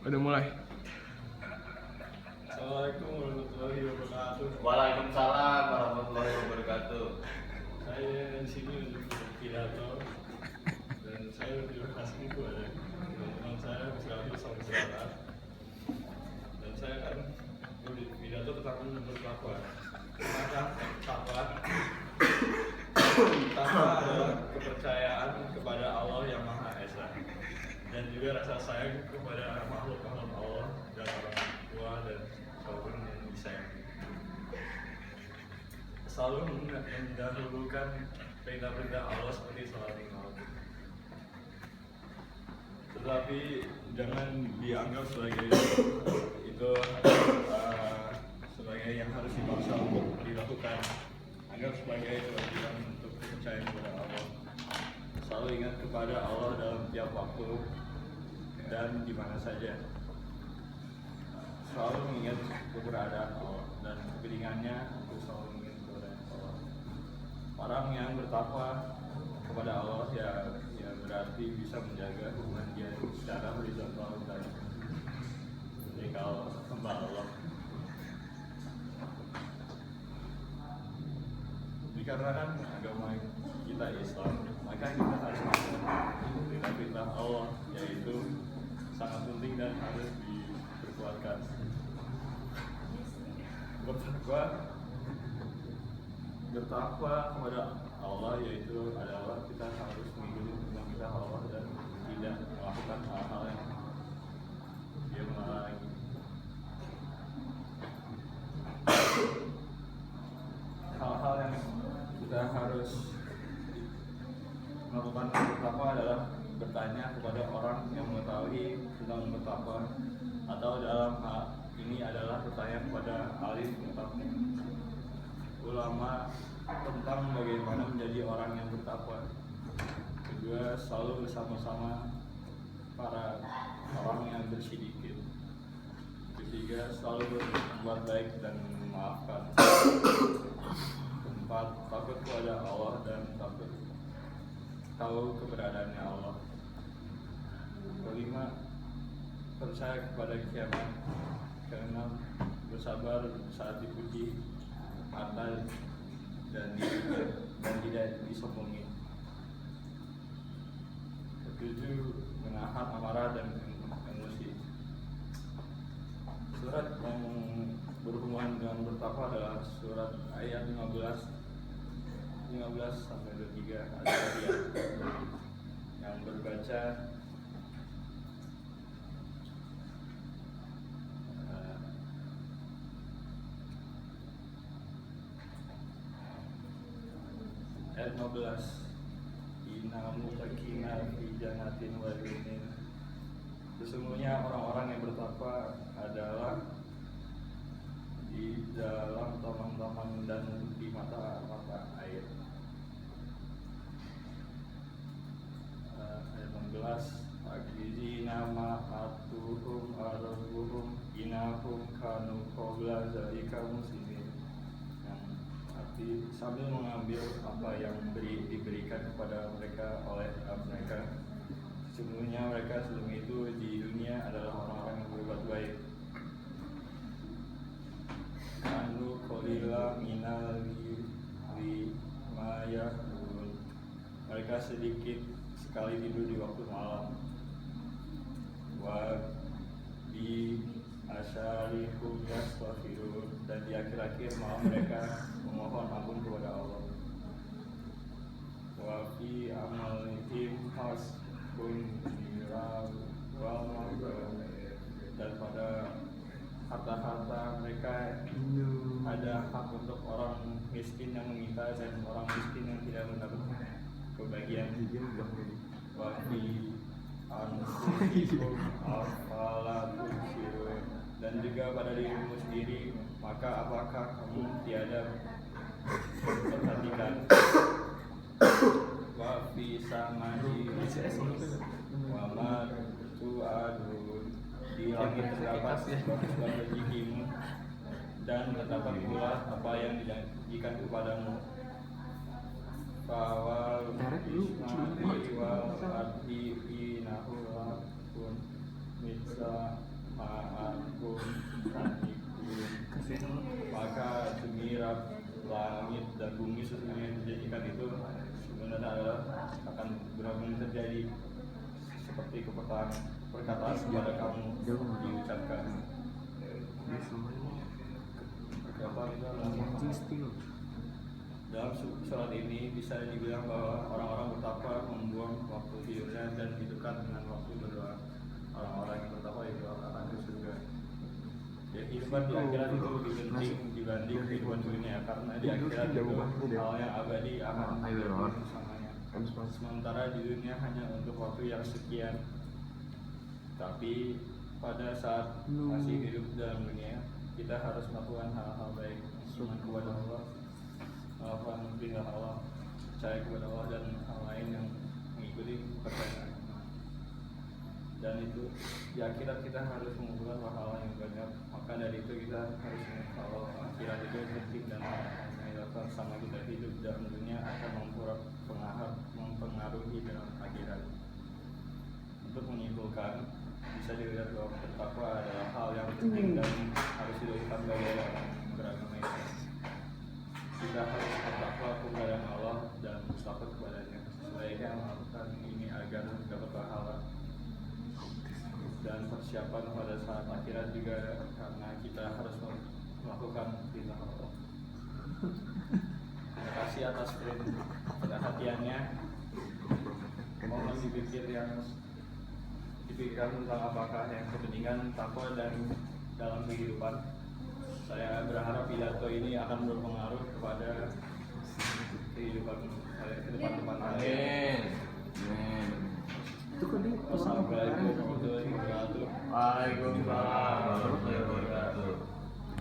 Udah mulai. Assalamualaikum warahmatullahi wabarakatuh. Waalaikumsalam warahmatullahi wabarakatuh. Saya di sini untuk berpidato dan saya berterima kasih kepada teman-teman saya Musrafil Samsrata. Dan saya akan berpidato tentang bertakwa. Maka takwa adalah kepercayaan kepada Allah yang Maha Esa dan juga rasa sayang kepada makhluk-makhluk Allah dan orang tua dan saudara yang disayangi. Selalu mendahulukan perintah-perintah Allah seperti sholat lima waktu. Tetapi jangan dianggap sebagai itu sebagai yang harus dipaksa untuk dilakukan. Anggap sebagai kewajiban untuk kepercayaan kepada Allah. Selalu ingat kepada Allah dalam tiap waktu dan di mana saja. Selalu mengingat keberadaan Allah dan kepentingannya untuk selalu mengingat keberadaan Allah. Orang yang bertakwa kepada Allah ya berarti bisa menjaga hubungan dia secara horizontal dan vertikal hamba Allah. Dikarenakan agama kita Islam, maka kita harus melakukan perintah Allah, yaitu sangat penting dan harus diperkuatkan. Bertakwa kepada Allah yaitu adalah kita harus mengikuti perintah Allah dan tidak melakukan hal-hal yang dia melarang. Hal-hal yang kita harus melakukan bertakwa adalah bertanya kepada orang yang mengetahui tentang bertakwa, atau dalam hal ini adalah bertanya kepada alim bertakwa, ulama tentang bagaimana menjadi orang yang bertakwa. Kedua, selalu bersama-sama para orang yang bersedikit. Ketiga, selalu berbuat baik dan memaafkan. Keempat, takut kepada Allah dan takut tahu keberadaannya Allah. Kelima, percaya kepada kiamat. Keenam, bersabar saat dipuji, adil dan tidak disombongin. Ketujuh, menahan amarah dan emosi. Surat yang berhubungan dengan bertakwa adalah surat ayat 15 sampai 23 Al-Qur'an yang berbaca ayat 15. Innamu takina fi jannatin wa yunin. Sesungguhnya orang-orang yang bertakwa adalah di dalam taman-taman dan di mata-mata air. Ayat 16. Akizina ma'atuhum arabuhum inahum kanu qabla zalika muslimin. Yang arti sambil mengambil apa yang diberikan kepada mereka oleh mereka. Sesungguhnya mereka sebelum itu di dunia adalah orang-orang yang berbuat baik. Anu kolila minal mayahun. Mereka sedikit sekali tidur di waktu malam. Wa bi asyarihum yastaghfirun. Dan di akhir-akhir malam mereka memohon ampun kepada Allah. Wa fi amalihim hasbun nirab wal maghfirah. Dan pada harta-harta mereka ada hak untuk orang miskin yang meminta dan orang miskin yang tidak mendapat kebahagiaan. Wa fi anfusikum afala tubsirun. Dan juga pada dirimu sendiri, maka apakah kamu tiada memperhatikan? Wa fi samai wa ma tu'adun. Di langit terdapat sebab rezekimu dan terdapat pula apa yang dijanjikan kepadamu. Fawal isma'i wal ardi inahu mitsa ma'akum kanikum, maka demi langit dan bumi sesungguhnya yang dijadikan itu sebenarnya adalah akan benar-benar terjadi seperti perkataan kepada kamu diucapkan. Perkataan itu adalah dalam surat ini bisa dibilang bahwa orang-orang bertakwa membuang waktu hidupnya dan hidupkan dengan waktu berdoa. Orang-orang yang bertakwa itu akan ke surga. Ya, kehidupan di akhirat itu lebih penting dibanding kehidupan dunia, karena di akhirat itu hal yang abadi akan bersamanya. Sementara di dunia hanya untuk waktu yang sekian. Tapi pada saat masih hidup dalam dunia, kita harus melakukan hal-hal baik, iman kepada Allah, melakukan perintah Allah, percaya kepada Allah, dan hal lain yang mengikuti percayaan. Dan itu di akhirat kita harus mengumpulkan pahala yang banyak. Maka dari itu kita harus ingat kalau akhirat itu penting dan menyebabkan sama kita hidup dalam dunia akan mempengaruhi dalam akhirat. Untuk menyimpulkan, bisa dilihat bahwa bertakwa adalah hal yang penting dan harus dilakukan bagi orang beragama Islam. Kita harus bertakwa kepada Allah dan bertakwa kepadanya. Sebaiknya melakukan ini agar dapat pahala dan persiapan pada saat akhirat juga, karena kita harus melakukan perintah Allah. Terima kasih atas perhatiannya. Mohon dipikirkan tentang apakah yang kepentingan takwa dan dalam kehidupan. Saya berharap pidato ini akan berpengaruh kepada kehidupan saya ke depan-depan. Amin. Wassalamualaikum warahmatullahi wabarakatuh. Waalaikumsalam.